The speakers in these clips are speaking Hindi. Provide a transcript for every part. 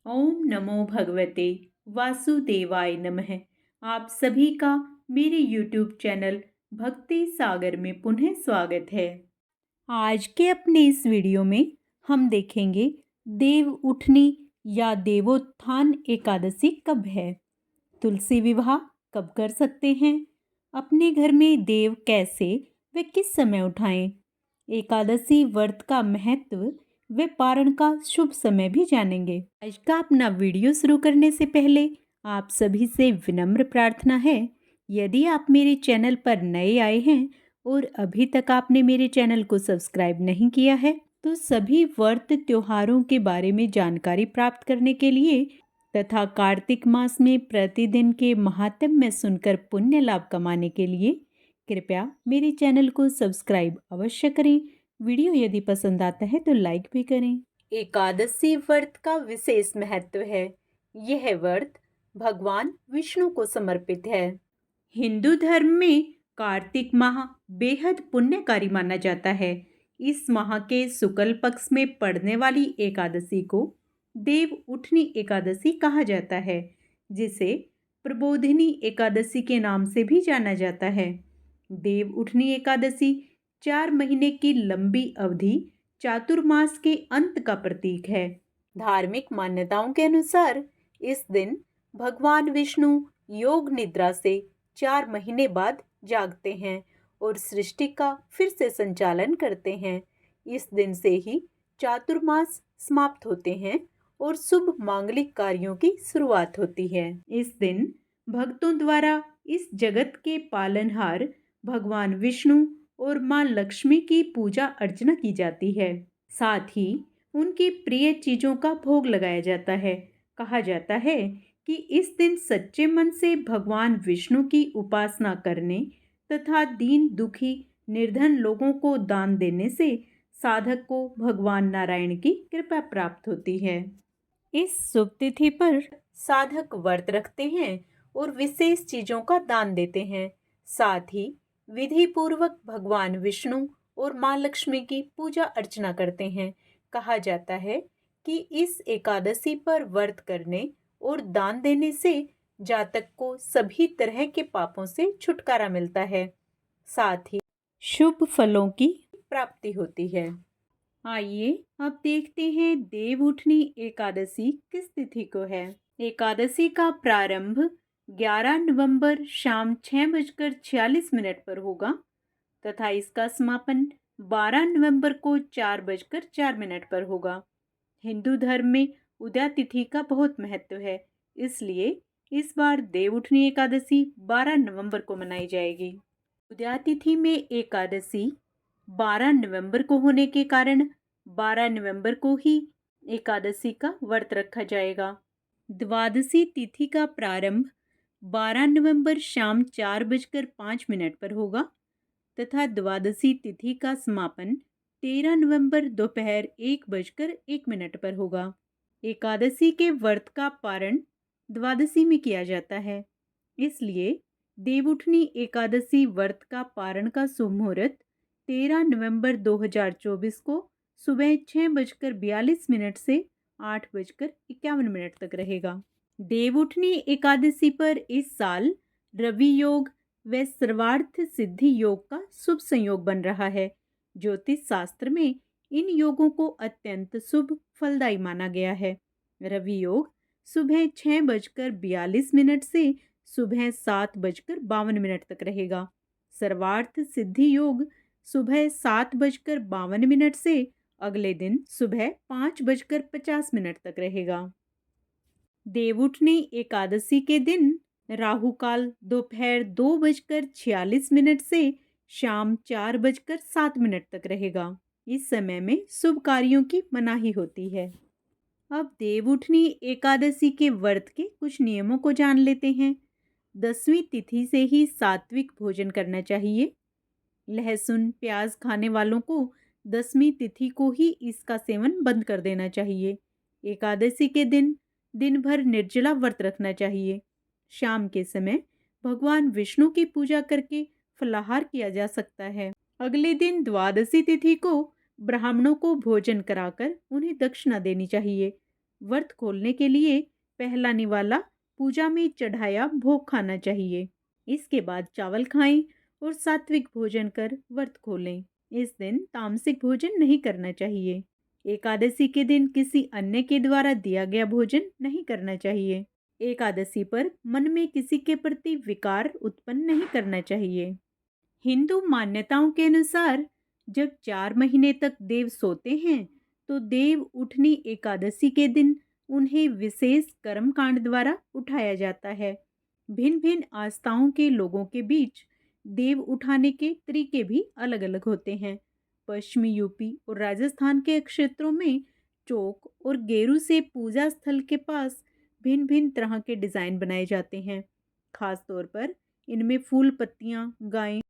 ओम नमो भगवते वासुदेवाय नमः। आप सभी का मेरे YouTube चैनल भक्ति सागर में पुनः स्वागत है। आज के अपने इस वीडियो में हम देखेंगे देव उठनी या देवोत्थान एकादशी कब है, तुलसी विवाह कब कर सकते हैं, अपने घर में देव कैसे व किस समय उठाएं, एकादशी व्रत का महत्व व पारण का शुभ समय भी जानेंगे। आज का अपना वीडियो शुरू करने से पहले आप सभी से विनम्र प्रार्थना है, यदि आप मेरे चैनल पर नए आए हैं और अभी तक आपने मेरे चैनल को सब्सक्राइब नहीं किया है तो सभी व्रत त्योहारों के बारे में जानकारी प्राप्त करने के लिए तथा कार्तिक मास में प्रतिदिन के महात्म्य सुनकर पुण्य लाभ कमाने के लिए कृपया मेरे चैनल को सब्सक्राइब अवश्य करें। वीडियो यदि पसंद आता है तो लाइक भी करें। एकादशी व्रत का विशेष महत्व है। यह व्रत भगवान विष्णु को समर्पित है। हिंदू धर्म में कार्तिक माह बेहद पुण्यकारी माना जाता है। इस माह के शुक्ल पक्ष में पड़ने वाली एकादशी को देव उठनी एकादशी कहा जाता है, जिसे प्रबोधिनी एकादशी के नाम से भी जाना जाता है। देव उठनी एकादशी 4 महीने की लंबी अवधि चातुर्मास के अंत का प्रतीक है। धार्मिक मान्यताओं के अनुसार इस दिन भगवान विष्णु योग निद्रा से 4 महीने बाद जागते हैं और सृष्टि का फिर से संचालन करते हैं। इस दिन से ही चातुर्मास समाप्त होते हैं और शुभ मांगलिक कार्यों की शुरुआत होती है। इस दिन भक्तों द्वारा इस जगत के पालनहार भगवान विष्णु और मां लक्ष्मी की पूजा अर्चना की जाती है। साथ ही उनकी प्रिय चीजों का भोग लगाया जाता है। कहा जाता है कि इस दिन सच्चे मन से भगवान विष्णु की उपासना करने तथा दीन दुखी निर्धन लोगों को दान देने से साधक को भगवान नारायण की कृपा प्राप्त होती है। इस शुभ तिथि पर साधक व्रत रखते हैं और विशेष चीजों का दान देते हैं। साथ ही विधि पूर्वक भगवान विष्णु और मां लक्ष्मी की पूजा अर्चना करते हैं। कहा जाता है कि इस एकादशी पर व्रत करने और दान देने से जातक को सभी तरह के पापों से छुटकारा मिलता है, साथ ही शुभ फलों की प्राप्ति होती है। आइए अब देखते हैं देव उठनी एकादशी किस तिथि को है। एकादशी का प्रारंभ 11 नवंबर शाम 6:46 पर होगा तथा इसका समापन 12 नवंबर को 4:04 पर होगा। हिंदू धर्म में उदया तिथि का बहुत महत्व है, इसलिए इस बार देव उठनी एकादशी 12 नवंबर को मनाई जाएगी। उदया तिथि में एकादशी 12 नवंबर को होने के कारण 12 नवंबर को ही एकादशी का व्रत रखा जाएगा। द्वादशी तिथि का प्रारंभ 12 नवंबर शाम 4:05 पर होगा तथा द्वादशी तिथि का समापन 13 नवंबर दोपहर 1:01 पर होगा। एकादशी के व्रत का पारण द्वादशी में किया जाता है, इसलिए देवउठनी एकादशी व्रत का पारण का शुभ मुहूर्त 13 नवंबर 2024 को सुबह 6:42 से 8:51 तक रहेगा। देवउठनी एकादशी पर इस साल रवि योग व सर्वार्थ सिद्धि योग का शुभ संयोग बन रहा है। ज्योतिष शास्त्र में इन योगों को अत्यंत शुभ फलदायी माना गया है। रवि योग सुबह 6:42 से सुबह 7:52 तक रहेगा। सर्वार्थ सिद्धि योग सुबह 7:52 से अगले दिन सुबह 5:50 तक रहेगा। देवउठनी एकादशी के दिन राहु काल दोपहर 2:46 से शाम 4:07 तक रहेगा। इस समय में शुभ कार्यों की मनाही होती है। अब देवउठनी एकादशी के व्रत के कुछ नियमों को जान लेते हैं। 10वीं तिथि से ही सात्विक भोजन करना चाहिए। लहसुन प्याज खाने वालों को 10वीं तिथि को ही इसका सेवन बंद कर देना चाहिए। एकादशी के दिन दिन भर निर्जला व्रत रखना चाहिए। शाम के समय भगवान विष्णु की पूजा करके फलाहार किया जा सकता है। अगले दिन द्वादशी तिथि को ब्राह्मणों को भोजन कराकर उन्हें दक्षिणा देनी चाहिए। व्रत खोलने के लिए पहला निवाला पूजा में चढ़ाया भोग खाना चाहिए। इसके बाद चावल खाएं और सात्विक भोजन कर व्रत खोलें। इस दिन तामसिक भोजन नहीं करना चाहिए। एकादशी के दिन किसी अन्य के द्वारा दिया गया भोजन नहीं करना चाहिए। एकादशी पर मन में किसी के प्रति विकार उत्पन्न नहीं करना चाहिए। हिंदू मान्यताओं के अनुसार जब 4 महीने तक देव सोते हैं तो देव उठनी एकादशी के दिन उन्हें विशेष कर्म कांड द्वारा उठाया जाता है। भिन्न भिन्न आस्थाओं के लोगों के बीच देव उठाने के तरीके भी अलग अलग होते हैं। पश्चिमी यूपी और राजस्थान के क्षेत्रों में चौक और गेरू से पूजा स्थल के पास भिन्न भिन्न तरह के डिजाइन बनाए जाते हैं। खास तौर पर इनमें फूल, पत्तियां, गायें,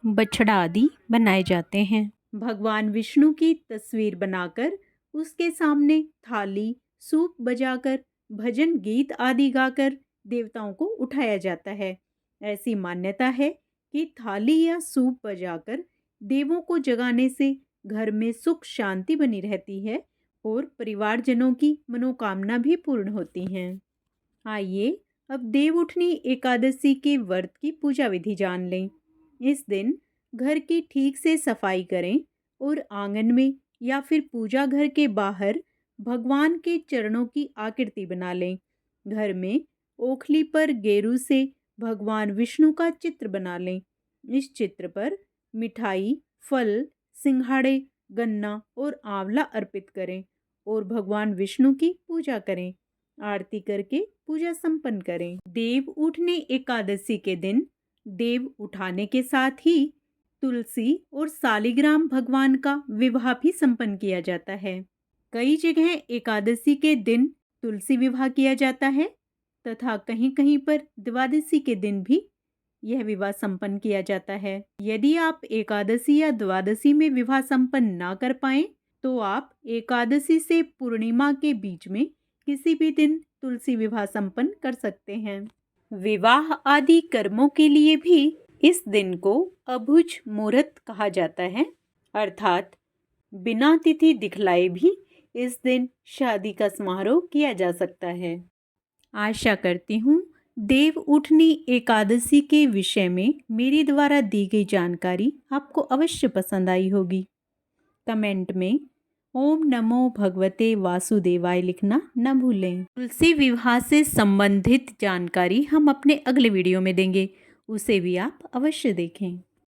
बछड़ा आदि बनाए जाते हैं। भगवान विष्णु की तस्वीर बनाकर उसके सामने थाली, सूप बजाकर, भजन गीत आदि गाकर देवताओं को उठाया जाता है। ऐसी मान्यता है कि थाली या सूप बजाकर देवों को जगाने से घर में सुख शांति बनी रहती है और परिवारजनों की मनोकामना भी पूर्ण होती हैं। आइए अब देव उठनी एकादशी के व्रत की पूजा विधि जान लें। इस दिन घर की ठीक से सफाई करें और आंगन में या फिर पूजा घर के बाहर भगवान के चरणों की आकृति बना लें। घर में ओखली पर गेरू से भगवान विष्णु का चित्र बना लें। इस चित्र पर मिठाई, फल, सिंघाड़े, गन्ना और आंवला अर्पित करें और भगवान विष्णु की पूजा करें। आरती करके पूजा संपन्न करें। देव उठनी एकादशी के दिन देव उठाने के साथ ही तुलसी और सालिग्राम भगवान का विवाह भी संपन्न किया जाता है। कई जगह एकादशी के दिन तुलसी विवाह किया जाता है तथा कहीं कहीं पर द्वादशी के दिन भी यह विवाह संपन्न किया जाता है। यदि आप एकादशी या द्वादशी में विवाह संपन्न ना कर पाएं तो आप एकादशी से पूर्णिमा के बीच में किसी भी दिन तुलसी विवाह संपन्न कर सकते हैं। विवाह आदि कर्मों के लिए भी इस दिन को अभुज मुहूर्त कहा जाता है, अर्थात बिना तिथि दिखलाए भी इस दिन शादी का समारोह किया जा सकता है। आशा करती हूँ देव उठनी एकादशी के विषय में मेरे द्वारा दी गई जानकारी आपको अवश्य पसंद आई होगी। कमेंट में ओम नमो भगवते वासुदेवाय लिखना न भूलें। तुलसी विवाह से संबंधित जानकारी हम अपने अगले वीडियो में देंगे, उसे भी आप अवश्य देखें।